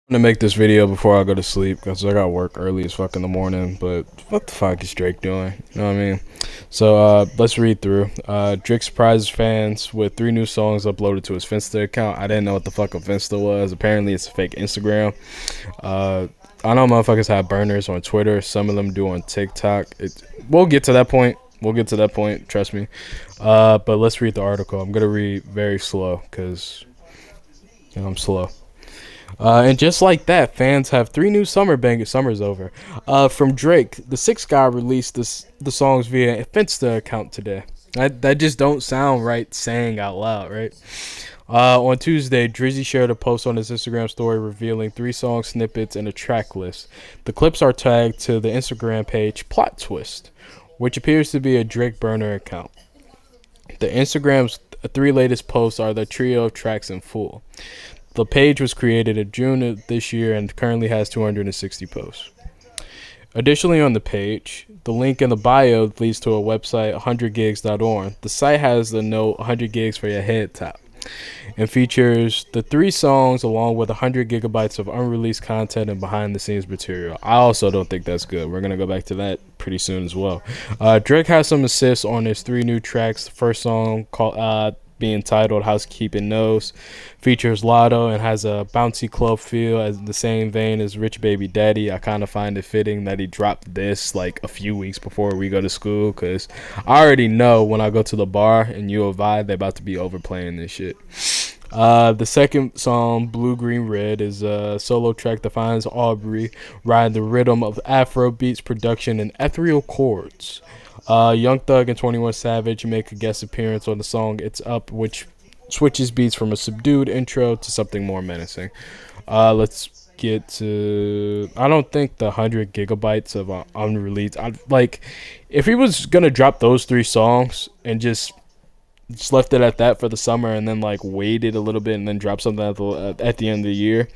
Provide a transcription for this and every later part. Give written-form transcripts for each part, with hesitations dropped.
I'm gonna make this video before I go to sleep because I got work early as fuck in the morning. But what the fuck is Drake doing? You know what I mean? So let's read through. Drake surprises fans with 3 new songs uploaded to his Finsta account. I didn't know what the fuck a Finsta was. Apparently, it's a fake Instagram. Uh, I know motherfuckers have burners on Twitter. Some of them do on TikTok. We'll get to that point. We'll get to that point. Trust me. But let's read the article. I'm gonna read very slow because I'm slow. And just like that, fans have 3 new summer bangers. Summer's over. From Drake, the sixth guy released the songs via a Finsta account today. That just don't sound right saying out loud, right? On Tuesday, Drizzy shared a post on his Instagram story revealing 3 song snippets and a track list. The clips are tagged to the Instagram page Plot Twist, which appears to be a Drake burner account. The Instagram's 3 latest posts are the trio of tracks in full. The page was created in June of this year and currently has 260 posts. Additionally, on the page, the link in the bio leads to a website, 100gigs.org. The site has the note 100 gigs for your head top and features the 3 songs along with 100 gigabytes of unreleased content and behind the scenes material. I also don't think that's good. We're going to go back to that pretty soon as well. Drake has some assists on his 3 new tracks. The first song called being titled Housekeeping Knows features Lotto and has a bouncy club feel as the same vein as Rich Baby Daddy. I kind of find it fitting that he dropped this like a few weeks before we go to school because I already know when I go to the bar in U of I they're about to be overplaying this shit. The second song, Blue Green Red, is a solo track that finds Aubrey riding the rhythm of Afro beats production and ethereal chords. Young Thug and 21 Savage make a guest appearance on the song It's Up, which switches beats from a subdued intro to something more menacing. Let's get to. I don't think the 100 gigabytes of unreleased. If he was gonna drop those 3 songs and just left it at that for the summer and then like waited a little bit and then drop something at the end of the year,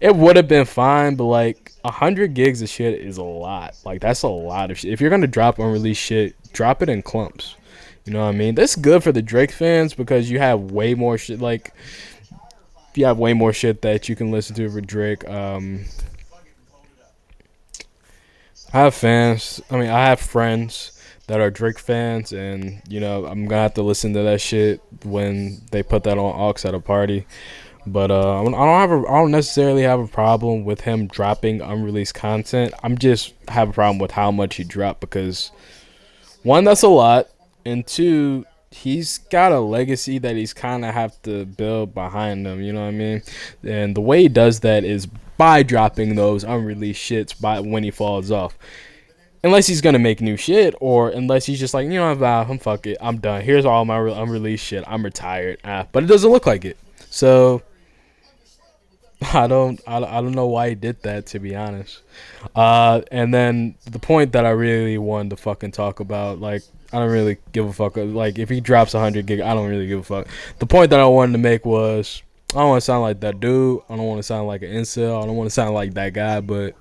it would have been fine. But like 100 gigs of shit is a lot. Like that's a lot of shit. If you're gonna drop unreleased shit, drop it in clumps. You know what I mean? That's good for the Drake fans because you have way more shit. Like you have way more shit that you can listen to for Drake. I have fans. I mean, I have friends that are Drake fans, and I'm gonna have to listen to that shit when they put that on aux at a party. But I don't necessarily have a problem with him dropping unreleased content. I'm just have a problem with how much he dropped because one, that's a lot, and two, he's got a legacy that he's kind of have to build behind him. You know what I mean? And the way he does that is by dropping those unreleased shits by when he falls off. Unless he's gonna make new shit, or unless he's just like, I'm fuck it, I'm done. Here's all my unreleased shit. I'm retired. But it doesn't look like it. So I don't know why he did that, to be honest. And then the point that I really wanted to fucking talk about, like, I don't really give a fuck. Like, if he drops 100 gig, I don't really give a fuck. The point that I wanted to make was, I don't want to sound like that dude. I don't want to sound like an incel. I don't want to sound like that guy. But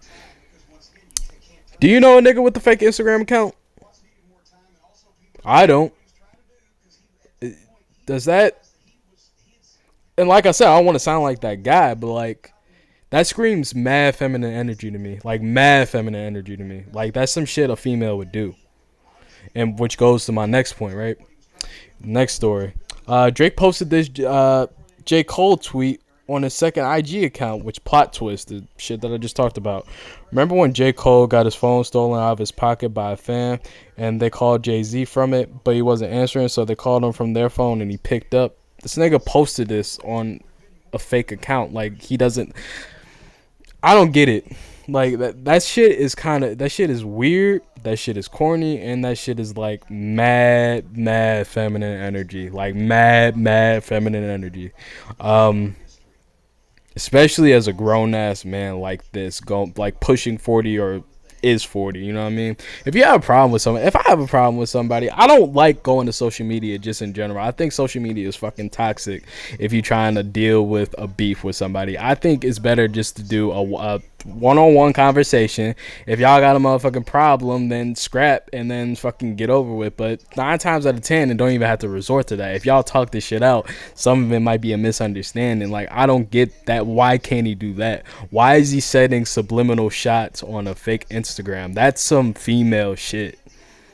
do you know a nigga with the fake Instagram account? I don't. Does that? And like I said, I don't want to sound like that guy, but like that screams mad feminine energy to me. Like mad feminine energy to me. Like that's some shit a female would do. And which goes to my next point, right? Next story. Drake posted this J. Cole tweet on his second IG account, which plot twisted shit that I just talked about. Remember when J. Cole got his phone stolen out of his pocket by a fan and they called Jay-Z from it, but he wasn't answering, so they called him from their phone and he picked up? This nigga posted this on a fake account. Like he doesn't. I don't get it. Like that shit is that shit is weird. That shit is corny, and that shit is like mad feminine energy. Like mad feminine energy. Especially as a grown ass man like this, go like pushing 40 or is 40. You know what I mean? If you have a problem with somebody, if I have a problem with somebody, I don't like going to social media just in general. I think social media is fucking toxic if you're trying to deal with a beef with somebody. I think it's better just to do a one-on-one conversation. If y'all got a motherfucking problem, then scrap and then fucking get over with. But 9 times out of 10, and don't even have to resort to that. If y'all talk this shit out, some of it might be a misunderstanding. Like, I don't get that. Why can't he do that? Why is he setting subliminal shots on a fake Instagram? That's some female shit.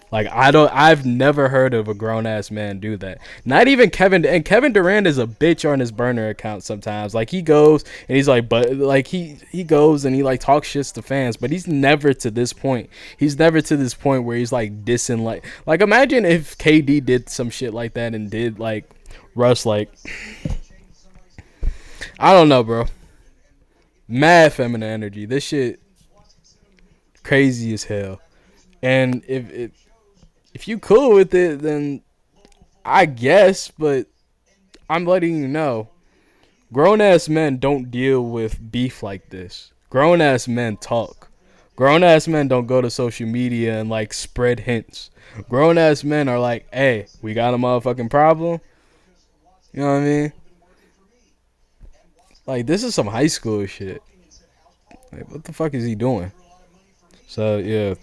Like, I've never heard of a grown ass man do that. Not even Kevin, and Kevin Durant is a bitch on his burner account sometimes. Like, he goes and he's like, but like he goes and he like talks shit to fans, but he's never to this point. He's never to this point where he's like dissing like imagine if KD did some shit like that and did like Russ like I don't know, bro. Mad feminine energy. This shit crazy as hell. And if you cool with it, then I guess, but I'm letting you know, grown ass men don't deal with beef like this. Grown ass men talk. Grown ass men don't go to social media and like spread hints. Grown ass men are like, hey, we got a motherfucking problem. You know what I mean? Like, this is some high school shit. Like, what the fuck is he doing? So, yeah,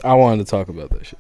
I wanted to talk about that shit.